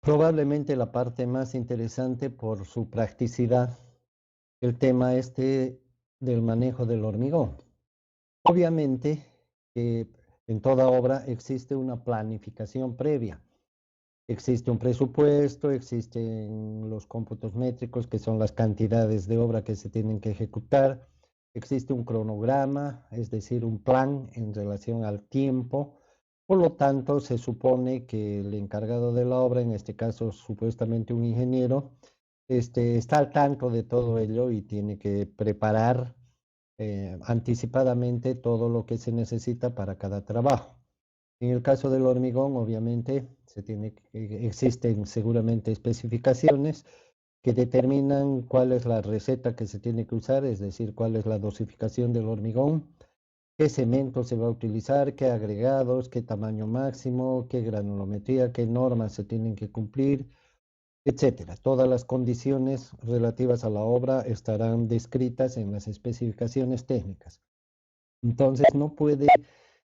Probablemente la parte más interesante por su practicidad, el tema este del manejo del hormigón. Obviamente, en toda obra existe una planificación previa. Existe un presupuesto, existen los cómputos métricos, que son las cantidades de obra que se tienen que ejecutar. Existe un cronograma, es decir, un plan en relación al tiempo. Por lo tanto, se supone que el encargado de la obra, en este caso supuestamente un ingeniero, está al tanto de todo ello y tiene que preparar anticipadamente todo lo que se necesita para cada trabajo. En el caso del hormigón, obviamente, existen seguramente especificaciones que determinan cuál es la receta que se tiene que usar, es decir, cuál es la dosificación del hormigón, qué cemento se va a utilizar, qué agregados, qué tamaño máximo, qué granulometría, qué normas se tienen que cumplir, etcétera. Todas las condiciones relativas a la obra estarán descritas en las especificaciones técnicas. Entonces, no puede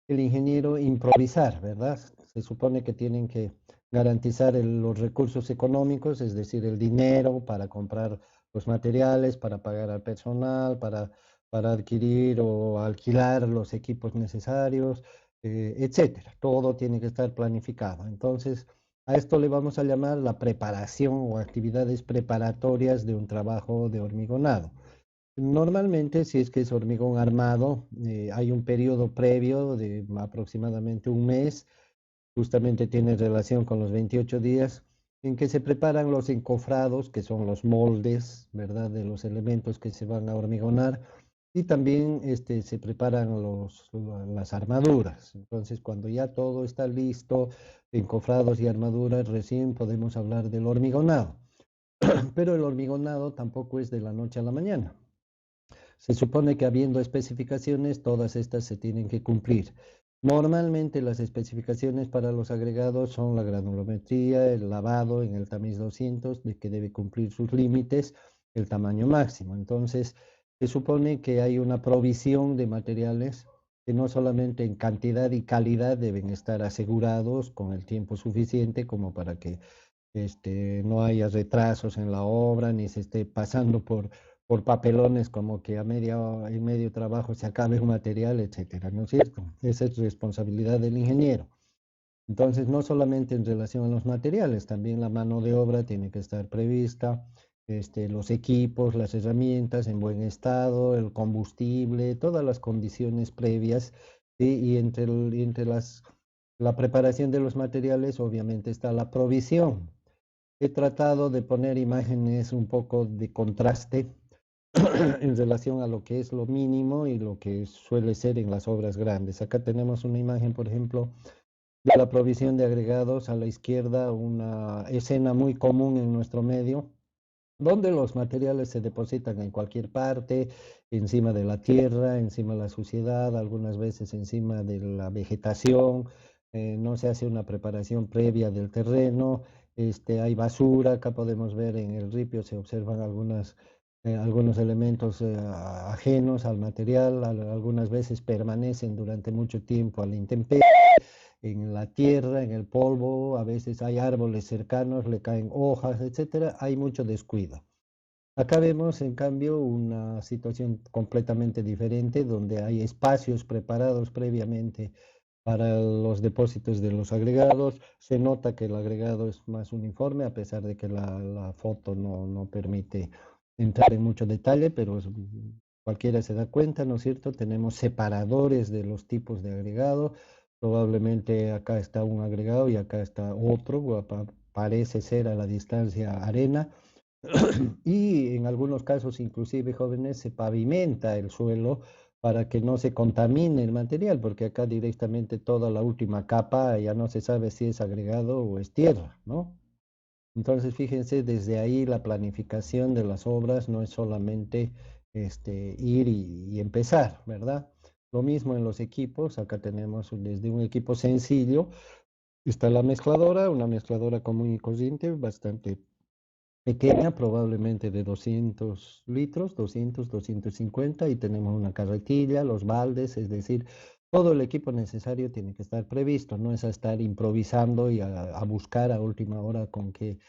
el ingeniero improvisar, ¿verdad? Se supone que tienen que garantizar los recursos económicos, es decir, el dinero para comprar los materiales, para pagar al personal, para adquirir o alquilar los equipos necesarios, etcétera. Todo tiene que estar planificado. Entonces, a esto le vamos a llamar la preparación o actividades preparatorias de un trabajo de hormigonado. Normalmente, si es que es hormigón armado, hay un periodo previo de aproximadamente un mes, justamente tiene relación con los 28 días, en que se preparan los encofrados, que son los moldes, ¿verdad?, de los elementos que se van a hormigonar, y también se preparan las armaduras. Entonces, cuando ya todo está listo, encofrados y armaduras, recién podemos hablar del hormigonado. Pero el hormigonado tampoco es de la noche a la mañana. Se supone que habiendo especificaciones, todas estas se tienen que cumplir. Normalmente las especificaciones para los agregados son la granulometría, el lavado en el tamiz 200, de que debe cumplir sus límites, el tamaño máximo. Entonces, se supone que hay una provisión de materiales que no solamente en cantidad y calidad deben estar asegurados con el tiempo suficiente como para que no haya retrasos en la obra, ni se esté pasando por papelones como que en medio trabajo se acabe un material, etcétera, ¿no es cierto? Esa es responsabilidad del ingeniero. Entonces, no solamente en relación a los materiales, también la mano de obra tiene que estar prevista, los equipos, las herramientas en buen estado, el combustible, todas las condiciones previas, ¿sí? Y la preparación de los materiales, obviamente está la provisión. He tratado de poner imágenes un poco de contraste en relación a lo que es lo mínimo y lo que suele ser en las obras grandes. Acá tenemos una imagen, por ejemplo, de la provisión de agregados a la izquierda, una escena muy común en nuestro medio, donde los materiales se depositan en cualquier parte, encima de la tierra, encima de la suciedad, algunas veces encima de la vegetación, no se hace una preparación previa del terreno, hay basura, acá podemos ver en el ripio se observan algunos elementos ajenos al material, algunas veces permanecen durante mucho tiempo a la intemperie en la tierra, en el polvo, a veces hay árboles cercanos, le caen hojas, etcétera, hay mucho descuido. Acá vemos, en cambio, una situación completamente diferente, donde hay espacios preparados previamente para los depósitos de los agregados. Se nota que el agregado es más uniforme, a pesar de que la foto no permite entrar en mucho detalle, pero cualquiera se da cuenta, ¿no es cierto? Tenemos separadores de los tipos de agregado. Probablemente acá está un agregado y acá está otro, parece ser a la distancia arena. Y en algunos casos, inclusive jóvenes, se pavimenta el suelo para que no se contamine el material, porque acá directamente toda la última capa ya no se sabe si es agregado o es tierra, ¿no? Entonces, fíjense, desde ahí la planificación de las obras no es solamente ir y empezar, ¿verdad? Lo mismo en los equipos, acá tenemos desde un equipo sencillo, está la mezcladora, una mezcladora común y corriente, bastante pequeña, probablemente de 200 litros, 250, y tenemos una carretilla, los baldes, es decir, todo el equipo necesario tiene que estar previsto, no es a estar improvisando y a buscar a última hora con qué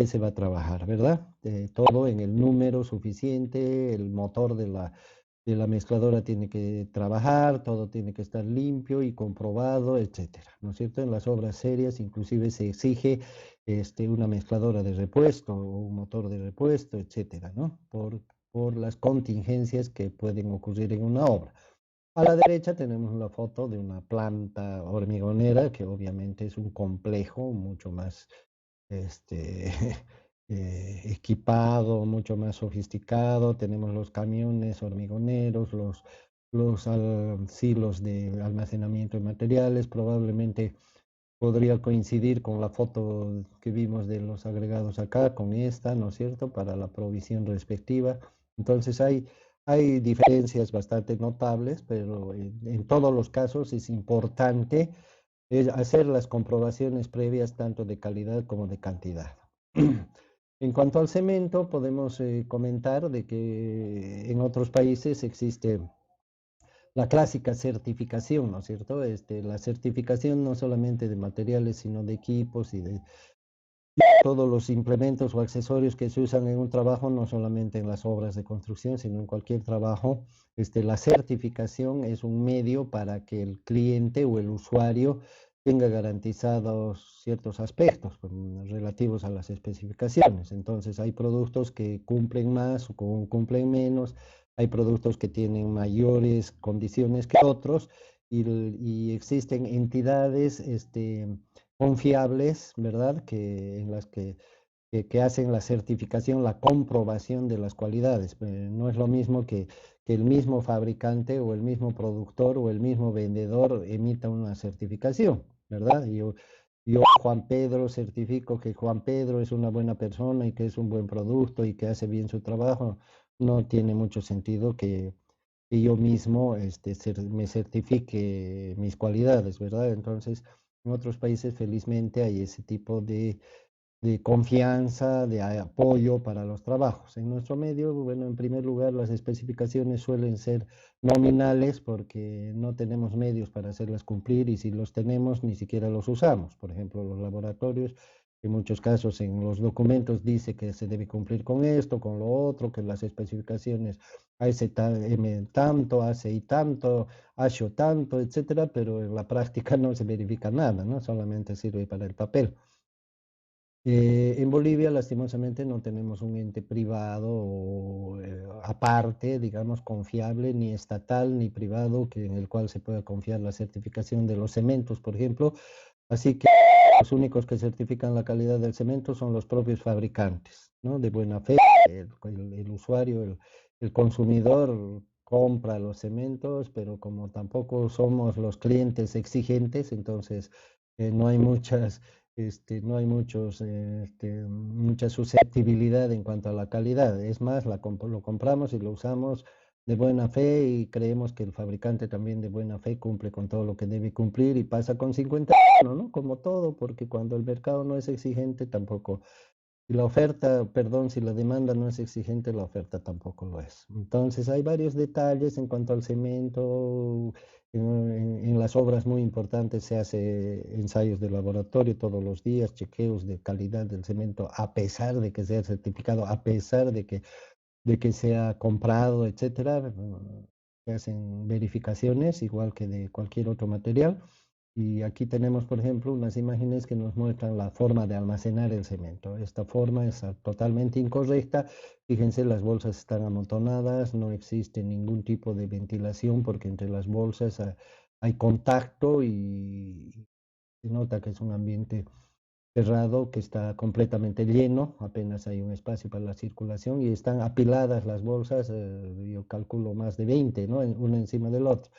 se va a trabajar, ¿verdad? Todo en el número suficiente, el motor de la mezcladora tiene que trabajar, todo tiene que estar limpio y comprobado, etcétera, ¿no es cierto? En las obras serias inclusive se exige una mezcladora de repuesto o un motor de repuesto, etcétera, ¿no? Por las contingencias que pueden ocurrir en una obra. A la derecha tenemos la foto de una planta hormigonera que obviamente es un complejo mucho más este, equipado, mucho más sofisticado. Tenemos los camiones hormigoneros, los silos de almacenamiento de materiales. Probablemente podría coincidir con la foto que vimos de los agregados acá, con esta, ¿no es cierto?, para la provisión respectiva. Entonces hay diferencias bastante notables, pero en todos los casos es importante hacer las comprobaciones previas tanto de calidad como de cantidad. En cuanto al cemento, podemos comentar de que en otros países existe la clásica certificación, ¿no es cierto? La certificación no solamente de materiales, sino de equipos y de todos los implementos o accesorios que se usan en un trabajo, no solamente en las obras de construcción, sino en cualquier trabajo. La certificación es un medio para que el cliente o el usuario tenga garantizados ciertos aspectos relativos a las especificaciones. Entonces, hay productos que cumplen más o cumplen menos, hay productos que tienen mayores condiciones que otros y existen entidades, confiables, ¿verdad? En las que hacen la certificación, la comprobación de las cualidades. No es lo mismo que el mismo fabricante o el mismo productor o el mismo vendedor emita una certificación, ¿verdad? Yo, Juan Pedro, certifico que Juan Pedro es una buena persona y que es un buen producto y que hace bien su trabajo. No tiene mucho sentido que yo mismo me certifique mis cualidades, ¿verdad? Entonces, en otros países felizmente hay ese tipo de confianza, de apoyo para los trabajos. En nuestro medio, bueno, en primer lugar, las especificaciones suelen ser nominales porque no tenemos medios para hacerlas cumplir y si los tenemos ni siquiera los usamos. Por ejemplo, los laboratorios, en muchos casos en los documentos dice que se debe cumplir con esto, con lo otro, que las especificaciones tanto, hace y tanto, HO tanto, etcétera, pero en la práctica no se verifica nada, ¿no? Solamente sirve para el papel. En Bolivia, lastimosamente, no tenemos un ente privado o, aparte, digamos, confiable, ni estatal ni privado, en el cual se pueda confiar la certificación de los cementos, por ejemplo. Así que los únicos que certifican la calidad del cemento son los propios fabricantes, ¿no? De buena fe, el usuario, el consumidor compra los cementos, pero como tampoco somos los clientes exigentes, entonces no hay no hay mucha susceptibilidad en cuanto a la calidad. Es más, lo compramos y lo usamos de buena fe y creemos que el fabricante también de buena fe cumple con todo lo que debe cumplir y pasa con 50, ¿no? Como todo, porque cuando el mercado no es exigente, tampoco. Si la oferta, perdón, si la demanda no es exigente, la oferta tampoco lo es. Entonces, hay varios detalles en cuanto al cemento. En las obras muy importantes se hace ensayos de laboratorio todos los días, chequeos de calidad del cemento, a pesar de que sea certificado, a pesar de que sea comprado, etcétera. Se hacen verificaciones, igual que de cualquier otro material. Y aquí tenemos, por ejemplo, unas imágenes que nos muestran la forma de almacenar el cemento. Esta forma es totalmente incorrecta. Fíjense, las bolsas están amontonadas, no existe ningún tipo de ventilación porque entre las bolsas hay contacto y se nota que es un ambiente cerrado que está completamente lleno, apenas hay un espacio para la circulación y están apiladas las bolsas, yo calculo más de 20, ¿no? Una encima del otro.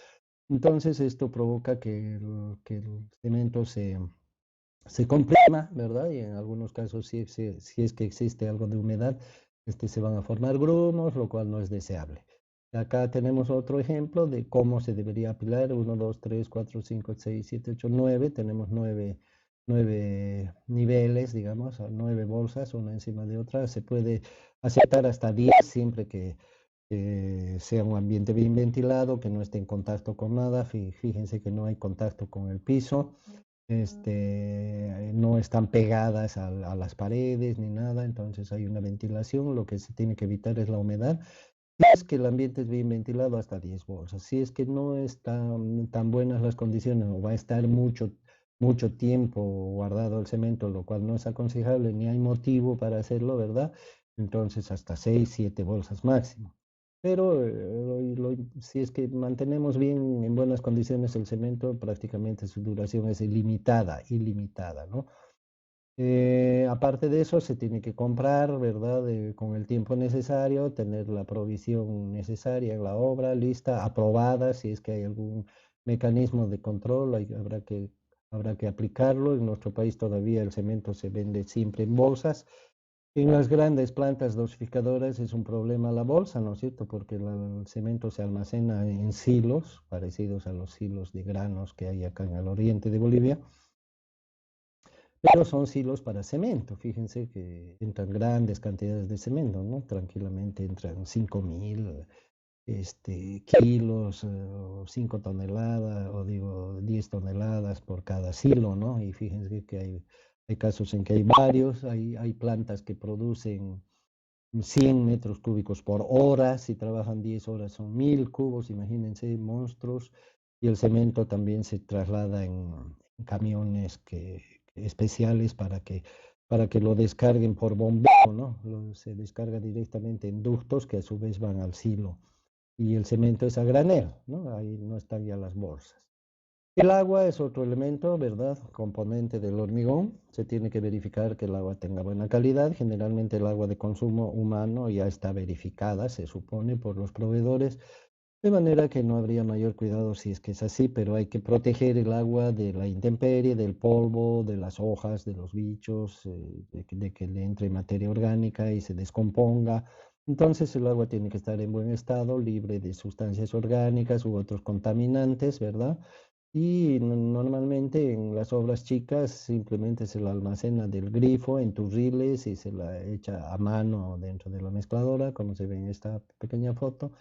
Entonces esto provoca que el cemento se comprima, ¿verdad? Y en algunos casos, si es que existe algo de humedad, se van a formar grumos, lo cual no es deseable. Acá tenemos otro ejemplo de cómo se debería apilar. Uno, 2, 3, 4, 5, 6, 7, 8, 9. Tenemos nueve niveles, digamos, 9 bolsas, una encima de otra. Se puede aceptar hasta 10 siempre que que sea un ambiente bien ventilado, que no esté en contacto con nada. Fíjense que no hay contacto con el piso, no están pegadas a las paredes ni nada, entonces hay una ventilación. Lo que se tiene que evitar es la humedad. Si es que el ambiente es bien ventilado, hasta 10 bolsas. Si es que no están tan buenas las condiciones o va a estar mucho tiempo guardado el cemento, lo cual no es aconsejable ni hay motivo para hacerlo, ¿verdad? Entonces hasta 6 7 bolsas máximo. Pero si es que mantenemos bien en buenas condiciones el cemento, prácticamente su duración es ilimitada, ¿no? Aparte de eso, se tiene que comprar, ¿verdad? Con el tiempo necesario, tener la provisión necesaria en la obra, lista, aprobada. Si es que hay algún mecanismo de control, habrá que aplicarlo. En nuestro país todavía el cemento se vende siempre en bolsas. En las grandes plantas dosificadoras es un problema la bolsa, ¿no es cierto? Porque el cemento se almacena en silos, parecidos a los silos de granos que hay acá en el oriente de Bolivia, pero son silos para cemento. Fíjense que entran grandes cantidades de cemento, ¿no? Tranquilamente entran 5.000 kilos, o 5 toneladas, o digo 10 toneladas por cada silo, ¿no? Y fíjense que hay casos en que hay varios, hay plantas que producen 100 metros cúbicos por hora. Si trabajan 10 horas son 1.000 cubos, imagínense, monstruos. Y el cemento también se traslada en camiones especiales para que lo descarguen por bombeo, ¿no? Se descarga directamente en ductos que a su vez van al silo. Y el cemento es a granel, ¿no? Ahí no están ya las bolsas. El agua es otro elemento, ¿verdad? Componente del hormigón. Se tiene que verificar que el agua tenga buena calidad. Generalmente el agua de consumo humano ya está verificada, se supone, por los proveedores, de manera que no habría mayor cuidado si es que es así, pero hay que proteger el agua de la intemperie, del polvo, de las hojas, de los bichos, de que le entre materia orgánica y se descomponga. Entonces el agua tiene que estar en buen estado, libre de sustancias orgánicas u otros contaminantes, ¿verdad? Y normalmente en las obras chicas simplemente se la almacena del grifo en turriles y se la echa a mano dentro de la mezcladora, como se ve en esta pequeña foto.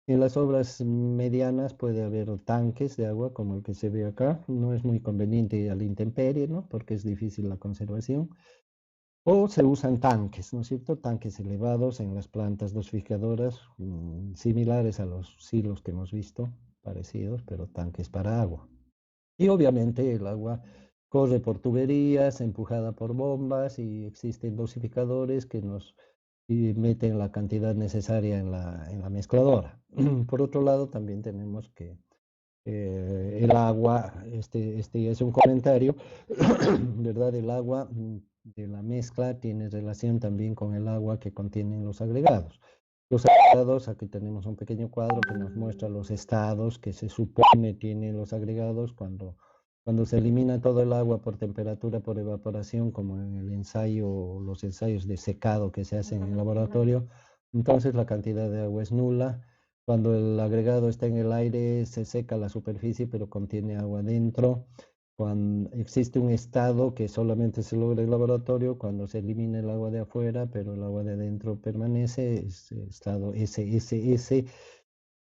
En las obras medianas puede haber tanques de agua como el que se ve acá. No es muy conveniente a la intemperie, ¿no? Porque es difícil la conservación. O se usan tanques, ¿no es cierto? Tanques elevados en las plantas dosificadoras, similares a los silos que hemos visto, parecidos, pero tanques para agua. Y obviamente el agua corre por tuberías, empujada por bombas, y existen dosificadores que nos meten la cantidad necesaria en la mezcladora. Por otro lado, también tenemos que el agua, este es un comentario, ¿verdad? El agua de la mezcla tiene relación también con el agua que contienen los agregados. Los agregados, aquí tenemos un pequeño cuadro que nos muestra los estados que se supone tienen los agregados cuando se elimina todo el agua por temperatura, por evaporación, como en el ensayo, los ensayos de secado que se hacen en el laboratorio. Entonces la cantidad de agua es nula. Cuando el agregado está en el aire, se seca la superficie, pero contiene agua dentro. Cuando existe un estado que solamente se logra en el laboratorio, cuando se elimina el agua de afuera, pero el agua de adentro permanece, es estado SSS,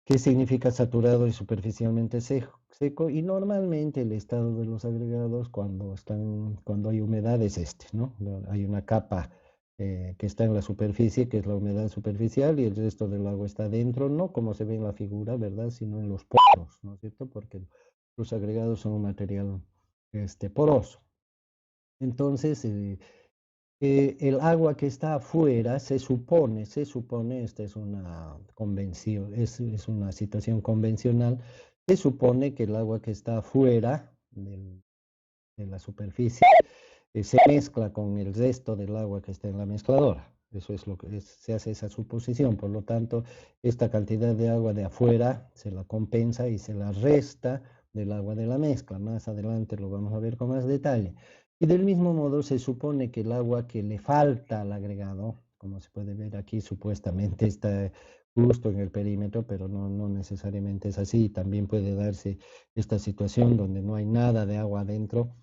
que significa saturado y superficialmente seco. Y normalmente el estado de los agregados cuando hay humedad es este, ¿no? Hay una capa que está en la superficie, que es la humedad superficial, y el resto del agua está dentro, no como se ve en la figura, ¿verdad? Sino en los poros, ¿no es cierto? Porque los agregados son un material poroso. Entonces, el agua que está afuera se supone, esta es una convención, es una situación convencional, se supone que el agua que está afuera de la superficie se mezcla con el resto del agua que está en la mezcladora. Eso es lo que se hace esa suposición. Por lo tanto, esta cantidad de agua de afuera se la compensa y se la resta del agua de la mezcla. Más adelante lo vamos a ver con más detalle. Y del mismo modo se supone que el agua que le falta al agregado, como se puede ver aquí, supuestamente está justo en el perímetro, pero no necesariamente es así. También puede darse esta situación donde no hay nada de agua adentro.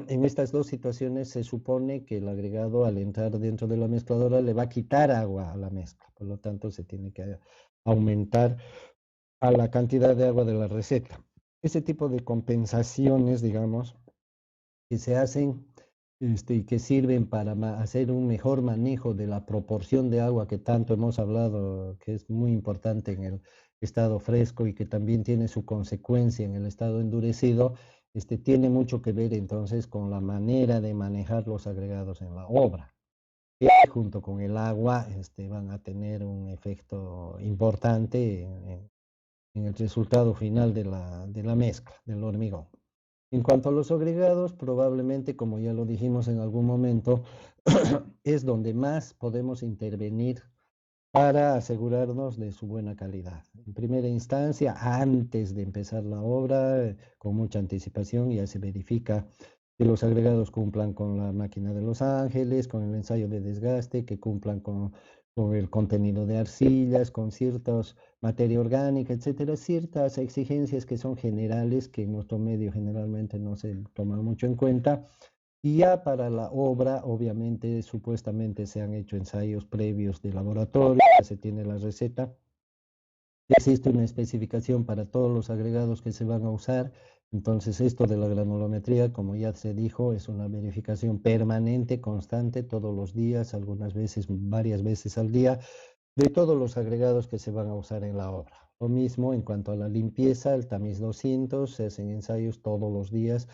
En estas dos situaciones se supone que el agregado, al entrar dentro de la mezcladora, le va a quitar agua a la mezcla. Por lo tanto, se tiene que aumentar a la cantidad de agua de la receta. Ese tipo de compensaciones, digamos, que se hacen y que sirven para hacer un mejor manejo de la proporción de agua que tanto hemos hablado, que es muy importante en el estado fresco y que también tiene su consecuencia en el estado endurecido, tiene mucho que ver entonces con la manera de manejar los agregados en la obra, que junto con el agua van a tener un efecto importante en el resultado final de la mezcla del hormigón. En cuanto a los agregados, probablemente, como ya lo dijimos en algún momento, es donde más podemos intervenir para asegurarnos de su buena calidad. En primera instancia, antes de empezar la obra, con mucha anticipación, ya se verifica que los agregados cumplan con la máquina de Los Ángeles, con el ensayo de desgaste, que cumplan con el contenido de arcillas, con ciertas materia orgánica, etcétera, ciertas exigencias que son generales, que en nuestro medio generalmente no se toman mucho en cuenta. Y ya para la obra, obviamente, supuestamente se han hecho ensayos previos de laboratorio, ya se tiene la receta, existe una especificación para todos los agregados que se van a usar. Entonces, esto de la granulometría, como ya se dijo, es una verificación permanente, constante, todos los días, algunas veces, varias veces al día, de todos los agregados que se van a usar en la obra. Lo mismo en cuanto a la limpieza, el tamiz 200, se hacen ensayos todos los días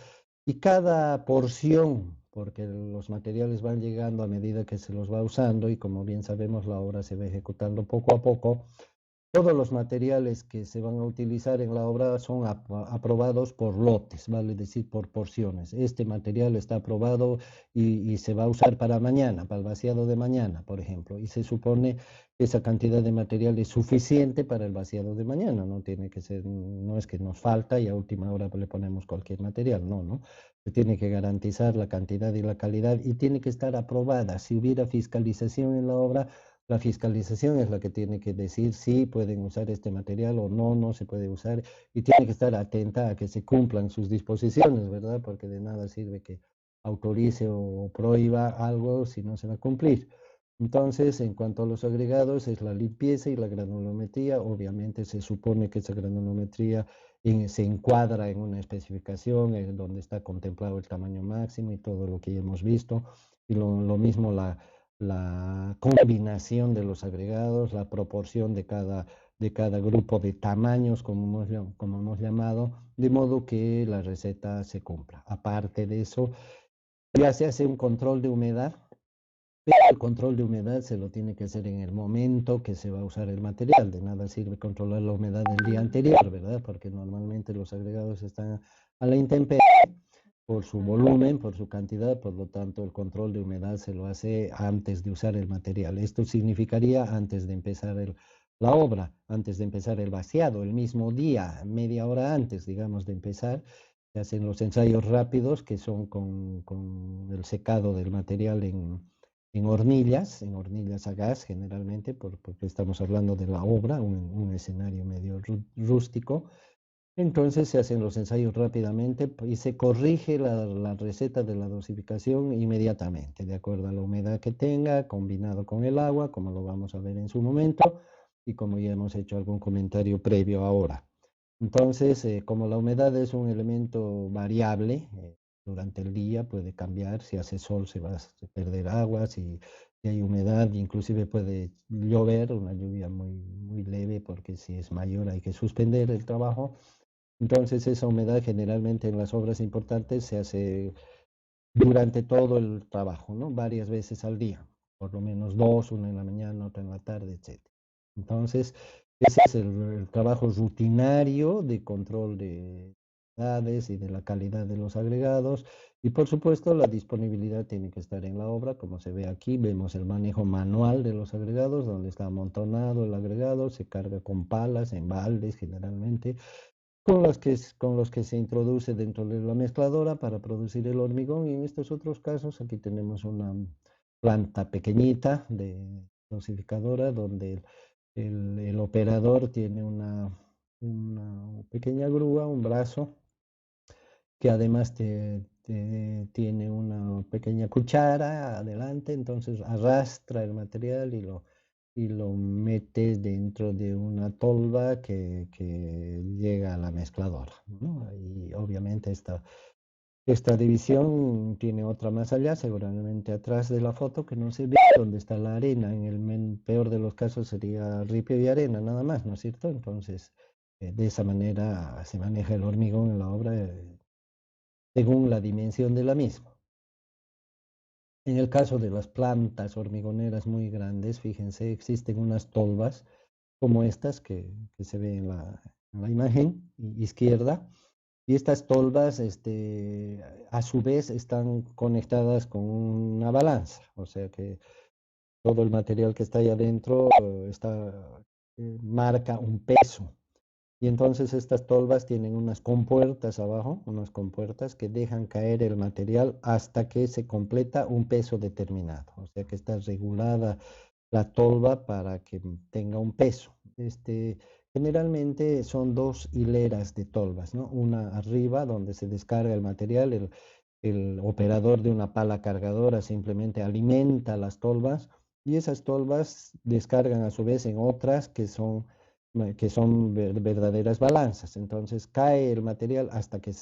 y cada porción, porque los materiales van llegando a medida que se los va usando y como bien sabemos la obra se va ejecutando poco a poco, todos los materiales que se van a utilizar en la obra son aprobados por lotes, vale decir, por porciones. Este material está aprobado y se va a usar para mañana, para el vaciado de mañana, por ejemplo. Y se supone que esa cantidad de material es suficiente para el vaciado de mañana. No tiene que ser, no es que nos falta y a última hora le ponemos cualquier material, no, ¿no? Se tiene que garantizar la cantidad y la calidad y tiene que estar aprobada. Si hubiera fiscalización en la obra, la fiscalización es la que tiene que decir si pueden usar este material o no, no se puede usar y tiene que estar atenta a que se cumplan sus disposiciones, ¿verdad? Porque de nada sirve que autorice o prohíba algo si no se va a cumplir. Entonces, en cuanto a los agregados, es la limpieza y la granulometría. Obviamente se supone que esa granulometría se encuadra en una especificación en donde está contemplado el tamaño máximo y todo lo que ya hemos visto. Y lo mismo la combinación de los agregados, la proporción de cada grupo de tamaños, como hemos llamado, de modo que la receta se cumpla. Aparte de eso, ya se hace un control de humedad, pero el control de humedad se lo tiene que hacer en el momento que se va a usar el material. De nada sirve controlar la humedad del día anterior, ¿verdad? Porque normalmente los agregados están a la intemperie por su volumen, por su cantidad, por lo tanto el control de humedad se lo hace antes de usar el material. Esto significaría antes de empezar la obra, antes de empezar el vaciado, el mismo día, media hora antes, digamos, de empezar, se hacen los ensayos rápidos que son con el secado del material en hornillas a gas generalmente, porque estamos hablando de la obra, un escenario medio rústico. Entonces se hacen los ensayos rápidamente y se corrige la receta de la dosificación inmediatamente, de acuerdo a la humedad que tenga, combinado con el agua, como lo vamos a ver en su momento, y como ya hemos hecho algún comentario previo ahora. Entonces, como la humedad es un elemento variable, durante el día puede cambiar, si hace sol se va a perder agua, si hay humedad, inclusive puede llover, una lluvia muy leve, porque si es mayor hay que suspender el trabajo. Entonces esa humedad generalmente en las obras importantes se hace durante todo el trabajo, ¿no? Varias veces al día, por lo menos dos, una en la mañana, otra en la tarde, etcétera. Entonces, ese es el trabajo rutinario de control de humedades y de la calidad de los agregados. Y por supuesto, la disponibilidad tiene que estar en la obra, como se ve aquí, vemos el manejo manual de los agregados, donde está amontonado el agregado, se carga con palas, en baldes generalmente con los que se introduce dentro de la mezcladora para producir el hormigón y en estos otros casos aquí tenemos una planta pequeñita de dosificadora donde el operador tiene una pequeña grúa, un brazo que además tiene una pequeña cuchara adelante, entonces arrastra el material y lo metes dentro de una tolva que llega a la mezcladora, ¿no? Y obviamente esta división tiene otra más allá, seguramente atrás de la foto que no se ve, donde está la arena. En el peor de los casos sería ripio y arena, nada más, ¿no es cierto? Entonces, de esa manera se maneja el hormigón en la obra según la dimensión de la misma. En el caso de las plantas hormigoneras muy grandes, fíjense, existen unas tolvas como estas que se ve en la imagen izquierda. Y estas tolvas, a su vez, están conectadas con una balanza, o sea que todo el material que está ahí adentro marca un peso. Y entonces estas tolvas tienen unas compuertas abajo, unas compuertas que dejan caer el material hasta que se completa un peso determinado. O sea que está regulada la tolva para que tenga un peso. Generalmente son dos hileras de tolvas, ¿no? Una arriba donde se descarga el material, el operador de una pala cargadora simplemente alimenta las tolvas y esas tolvas descargan a su vez en otras que son verdaderas balanzas. Entonces cae el material hasta que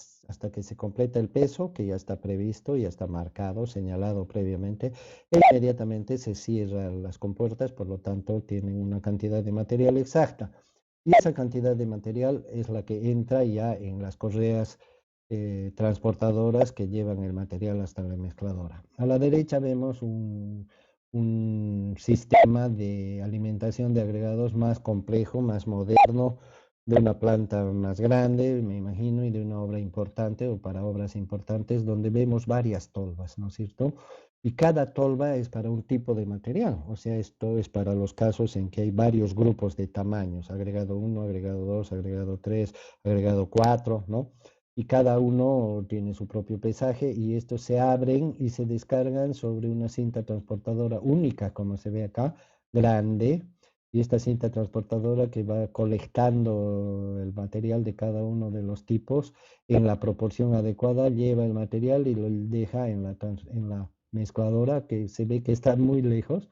se completa el peso, que ya está previsto, ya está marcado, señalado previamente, e inmediatamente se cierran las compuertas, por lo tanto tienen una cantidad de material exacta. Y esa cantidad de material es la que entra ya en las correas transportadoras que llevan el material hasta la mezcladora. A la derecha vemos un sistema de alimentación de agregados más complejo, más moderno, de una planta más grande, me imagino, y de una obra importante o para obras importantes, donde vemos varias tolvas, ¿no es cierto? Y cada tolva es para un tipo de material, o sea, esto es para los casos en que hay varios grupos de tamaños, agregado 1, agregado 2, agregado 3, agregado 4, ¿no? Y cada uno tiene su propio pesaje y estos se abren y se descargan sobre una cinta transportadora única, como se ve acá, grande. Y esta cinta transportadora que va colectando el material de cada uno de los tipos en la proporción adecuada, lleva el material y lo deja en la mezcladora, que se ve que está muy lejos,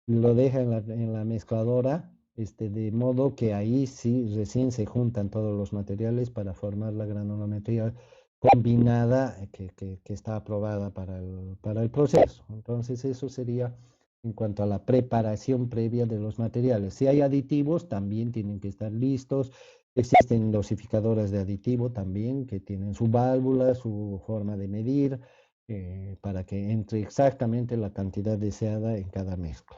lo deja en la mezcladora, de modo que ahí sí recién se juntan todos los materiales para formar la granulometría combinada que está aprobada para el proceso. Entonces eso sería en cuanto a la preparación previa de los materiales. Si hay aditivos, también tienen que estar listos. Existen dosificadoras de aditivo también que tienen su válvula, su forma de medir, para que entre exactamente la cantidad deseada en cada mezcla.